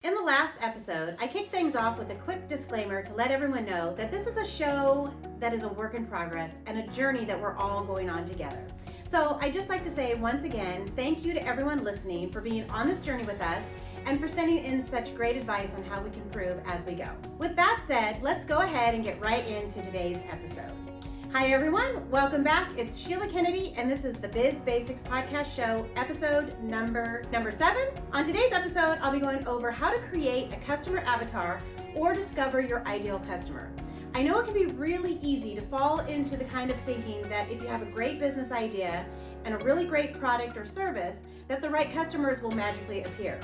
In the last episode, I kicked things off with a quick disclaimer to let everyone know that this is a show that is a work in progress and a journey that we're all going on together. So I'd just like to say once again, thank you to everyone listening for being on this journey with us and for sending in such great advice on how we can improve as we go. With that said, let's go ahead and get right into today's episode. Hi everyone, welcome back. It's Sheila Kennedy and this is the BizBasx Podcast Show, episode number 7. On today's episode, I'll be going over how to create a customer avatar or discover your ideal customer. I know it can be really easy to fall into the kind of thinking that if you have a great business idea and a really great product or service, that the right customers will magically appear.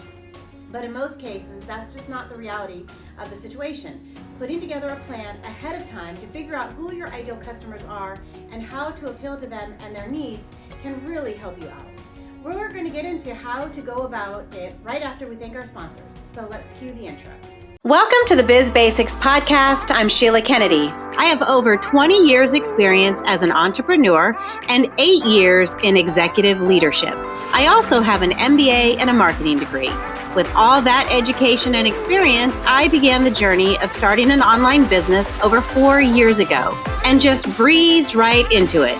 But in most cases, that's just not the reality of the situation. Putting together a plan ahead of time to figure out who your ideal customers are and how to appeal to them and their needs can really help you out. We're going to get into how to go about it right after we thank our sponsors. So let's cue the intro. Welcome to the BizBasx Podcast. I'm Sheila Kennedy. I have over 20 years experience as an entrepreneur and 8 years in executive leadership. I also have an MBA and a marketing degree. With all that education and experience, I began the journey of starting an online business over 4 years ago and just breezed right into it.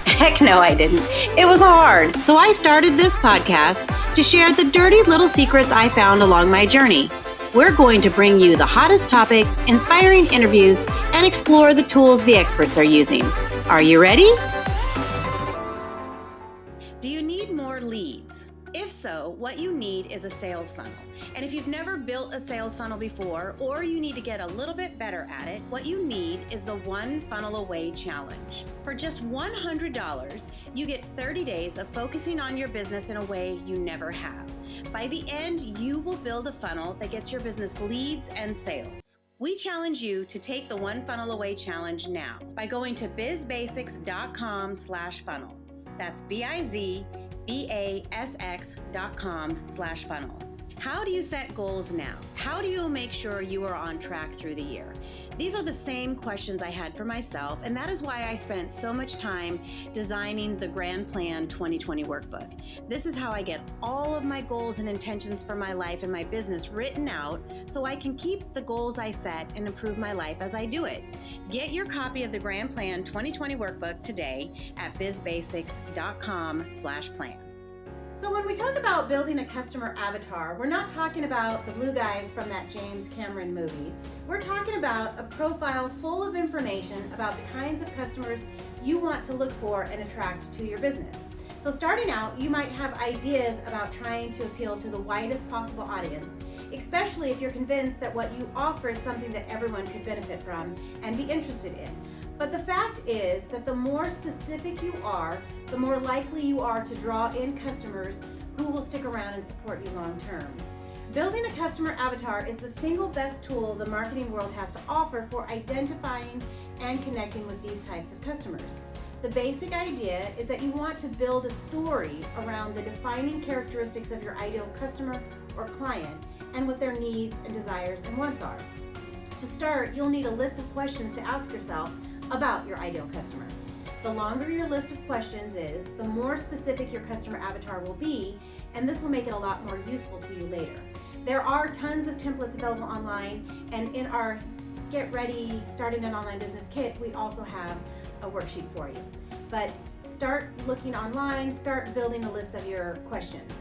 Heck no, I didn't. It was hard. So I started this podcast to share the dirty little secrets I found along my journey. We're going to bring you the hottest topics, inspiring interviews, and explore the tools the experts are using. Are you ready? Do you need more leads? If so, what you need is a sales funnel. And if you've never built a sales funnel before, or you need to get a little bit better at it, what you need is the One Funnel Away Challenge. For just $100, you get 30 days of focusing on your business in a way you never have. By the end, you will build a funnel that gets your business leads and sales. We challenge you to take the One Funnel Away Challenge now by going to bizbasx.com/funnel. That's BizBasx.com/funnel. How do you set goals now? How do you make sure you are on track through the year? These are the same questions I had for myself, and that is why I spent so much time designing the Grand Plan 2020 workbook. This is how I get all of my goals and intentions for my life and my business written out so I can keep the goals I set and improve my life as I do it. Get your copy of the Grand Plan 2020 workbook today at bizbasx.com/plan. So when we talk about building a customer avatar, we're not talking about the blue guys from that James Cameron movie. We're talking about a profile full of information about the kinds of customers you want to look for and attract to your business. So starting out, you might have ideas about trying to appeal to the widest possible audience, especially if you're convinced that what you offer is something that everyone could benefit from and be interested in. But the fact is that the more specific you are, the more likely you are to draw in customers who will stick around and support you long term. Building a customer avatar is the single best tool the marketing world has to offer for identifying and connecting with these types of customers. The basic idea is that you want to build a story around the defining characteristics of your ideal customer or client and what their needs and desires and wants are. To start, you'll need a list of questions to ask yourself about your ideal customer. The longer your list of questions is, the more specific your customer avatar will be, and this will make it a lot more useful to you later. There are tons of templates available online, and in our Get Ready Starting an Online Business Kit, we also have a worksheet for you. But start looking online, start building a list of your questions.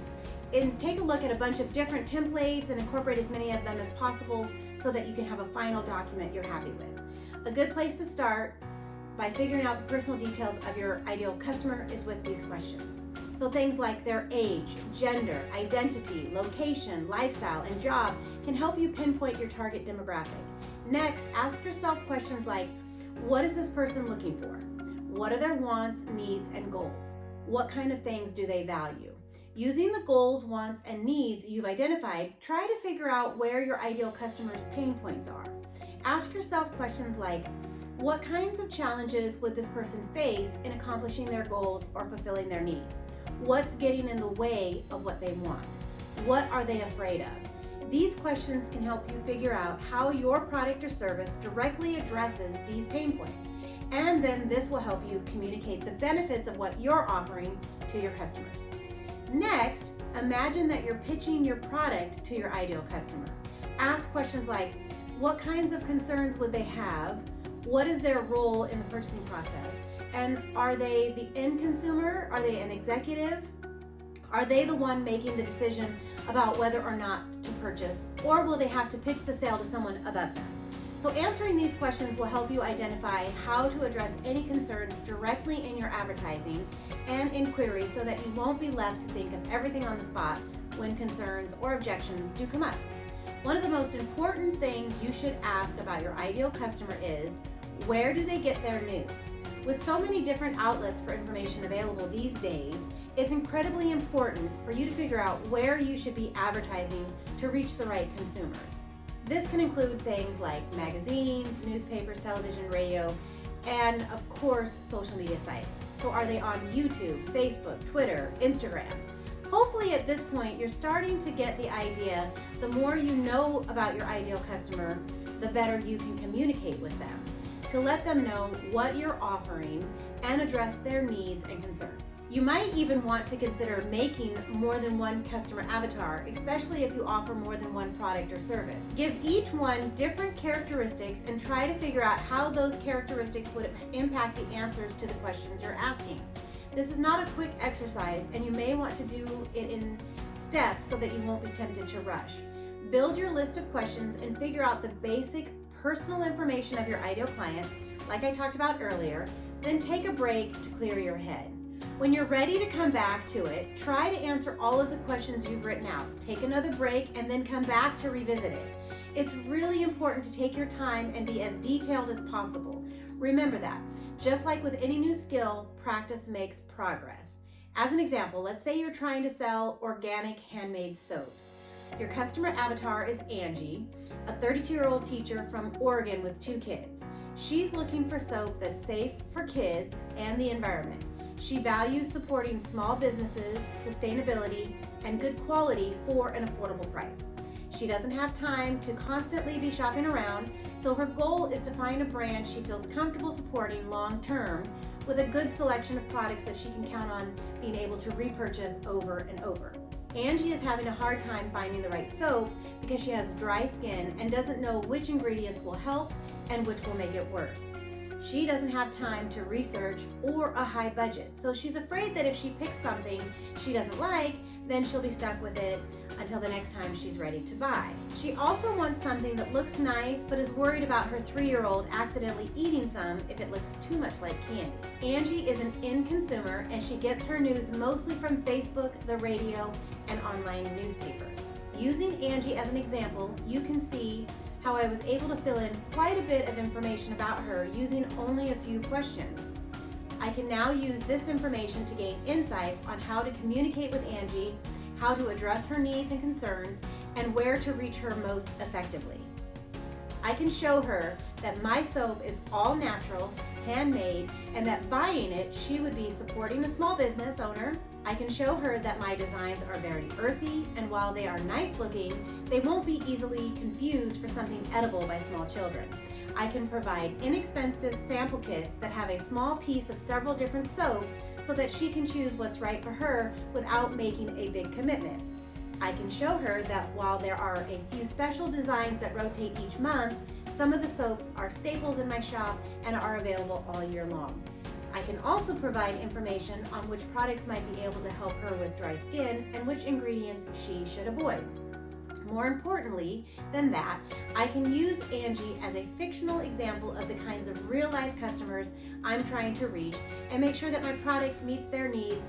And take a look at a bunch of different templates and incorporate as many of them as possible so that you can have a final document you're happy with. A good place to start by figuring out the personal details of your ideal customer is with these questions. So things like their age, gender, identity, location, lifestyle, and job can help you pinpoint your target demographic. Next, ask yourself questions like, what is this person looking for? What are their wants, needs, and goals? What kind of things do they value? Using the goals, wants, and needs you've identified, try to figure out where your ideal customer's pain points are. Ask yourself questions like, what kinds of challenges would this person face in accomplishing their goals or fulfilling their needs? What's getting in the way of what they want? What are they afraid of? These questions can help you figure out how your product or service directly addresses these pain points. And then this will help you communicate the benefits of what you're offering to your customers. Next, imagine that you're pitching your product to your ideal customer. Ask questions like, what kinds of concerns would they have? What is their role in the purchasing process? And are they the end consumer? Are they an executive? Are they the one making the decision about whether or not to purchase? Or will they have to pitch the sale to someone above them? So answering these questions will help you identify how to address any concerns directly in your advertising and inquiry so that you won't be left to think of everything on the spot when concerns or objections do come up. One of the most important things you should ask about your ideal customer is, where do they get their news? With so many different outlets for information available these days, it's incredibly important for you to figure out where you should be advertising to reach the right consumers. This can include things like magazines, newspapers, television, radio, and of course, social media sites. So are they on YouTube, Facebook, Twitter, Instagram? Hopefully at this point, you're starting to get the idea. The more you know about your ideal customer, the better you can communicate with them to let them know what you're offering and address their needs and concerns. You might even want to consider making more than one customer avatar, especially if you offer more than one product or service. Give each one different characteristics and try to figure out how those characteristics would impact the answers to the questions you're asking. This is not a quick exercise, and you may want to do it in steps so that you won't be tempted to rush. Build your list of questions and figure out the basic personal information of your ideal client, like I talked about earlier, then take a break to clear your head. When you're ready to come back to it, try to answer all of the questions you've written out. Take another break and then come back to revisit it. It's really important to take your time and be as detailed as possible. Remember that. Just like with any new skill, practice makes progress. As an example, let's say you're trying to sell organic handmade soaps. Your customer avatar is Angie, a 32-year-old teacher from Oregon with 2 kids. She's looking for soap that's safe for kids and the environment. She values supporting small businesses, sustainability, and good quality for an affordable price. She doesn't have time to constantly be shopping around, so her goal is to find a brand she feels comfortable supporting long term with a good selection of products that she can count on being able to repurchase over and over. Angie is having a hard time finding the right soap because she has dry skin and doesn't know which ingredients will help and which will make it worse. She doesn't have time to research or a high budget, so she's afraid that if she picks something she doesn't like, then she'll be stuck with it until the next time she's ready to buy. She also wants something that looks nice, but is worried about her 3-year-old accidentally eating some if it looks too much like candy. Angie is an end consumer, and she gets her news mostly from Facebook, the radio, and online newspapers. Using Angie as an example, you can see how I was able to fill in quite a bit of information about her using only a few questions. I can now use this information to gain insights on how to communicate with Angie, how to address her needs and concerns, and where to reach her most effectively. I can show her that my soap is all natural, handmade, and that buying it, she would be supporting a small business owner. I can show her that my designs are very earthy, and while they are nice looking, they won't be easily confused for something edible by small children. I can provide inexpensive sample kits that have a small piece of several different soaps so that she can choose what's right for her without making a big commitment. I can show her that while there are a few special designs that rotate each month, some of the soaps are staples in my shop and are available all year long. I can also provide information on which products might be able to help her with dry skin and which ingredients she should avoid. More importantly than that, I can use Angie as a fictional example of the kinds of real-life customers I'm trying to reach and make sure that my product meets their needs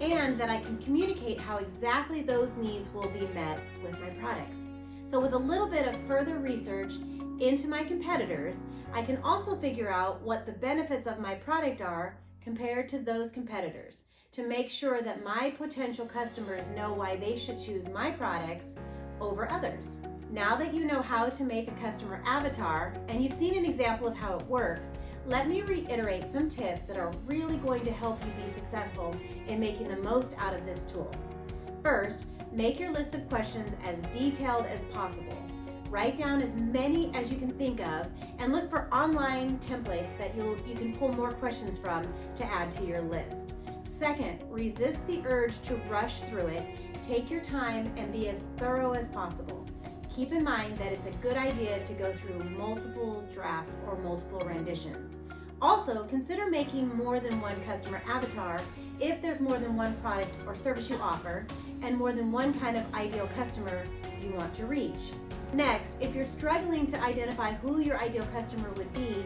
and that I can communicate how exactly those needs will be met with my products. So with a little bit of further research into my competitors, I can also figure out what the benefits of my product are compared to those competitors to make sure that my potential customers know why they should choose my products over others. Now that you know how to make a customer avatar and you've seen an example of how it works, let me reiterate some tips that are really going to help you be successful in making the most out of this tool. First, make your list of questions as detailed as possible. Write down as many as you can think of and look for online templates that you can pull more questions from to add to your list. Second, resist the urge to rush through it. Take your time and be as thorough as possible. Keep in mind that it's a good idea to go through multiple drafts or multiple renditions. Also, consider making more than one customer avatar if there's more than one product or service you offer and more than one kind of ideal customer you want to reach. Next, if you're struggling to identify who your ideal customer would be,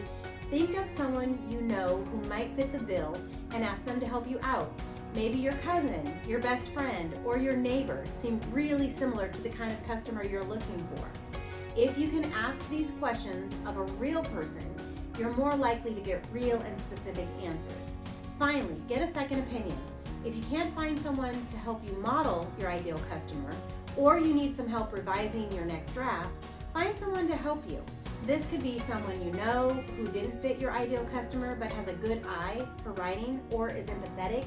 think of someone you know who might fit the bill and ask them to help you out. Maybe your cousin, your best friend, or your neighbor seem really similar to the kind of customer you're looking for. If you can ask these questions of a real person, you're more likely to get real and specific answers. Finally, get a second opinion. If you can't find someone to help you model your ideal customer, or you need some help revising your next draft, find someone to help you. This could be someone you know who didn't fit your ideal customer but has a good eye for writing or is empathetic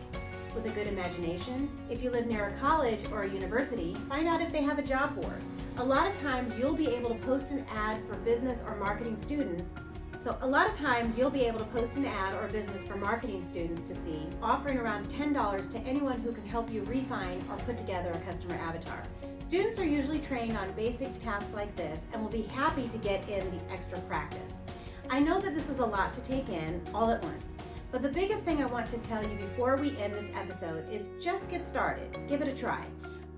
with a good imagination. If you live near a college or a university, find out if they have a job board. A lot of times you'll be able to post an ad for business or marketing students to see, offering around $10 to anyone who can help you refine or put together a customer avatar. Students are usually trained on basic tasks like this and will be happy to get in the extra practice. I know that this is a lot to take in all at once, but the biggest thing I want to tell you before we end this episode is just get started. Give it a try.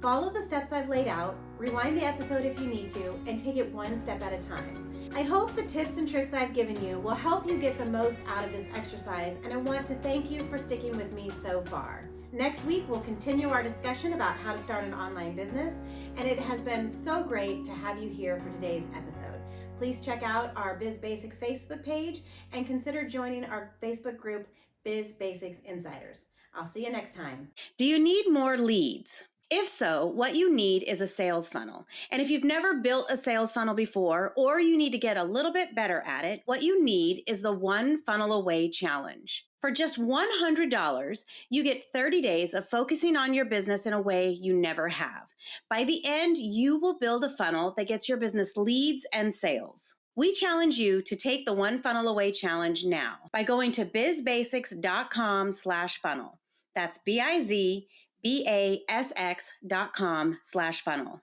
Follow the steps I've laid out, rewind the episode if you need to, and take it one step at a time. I hope the tips and tricks I've given you will help you get the most out of this exercise, and I want to thank you for sticking with me so far. Next week, we'll continue our discussion about how to start an online business, and it has been so great to have you here for today's episode. Please check out our BizBasx Facebook page and consider joining our Facebook group, BizBasx Insiders. I'll see you next time. Do you need more leads? If so, what you need is a sales funnel. And if you've never built a sales funnel before, or you need to get a little bit better at it, what you need is the One Funnel Away Challenge. For just $100, you get 30 days of focusing on your business in a way you never have. By the end, you will build a funnel that gets your business leads and sales. We challenge you to take the One Funnel Away Challenge now by going to bizbasx.com/funnel. That's BizBasx.com/funnel.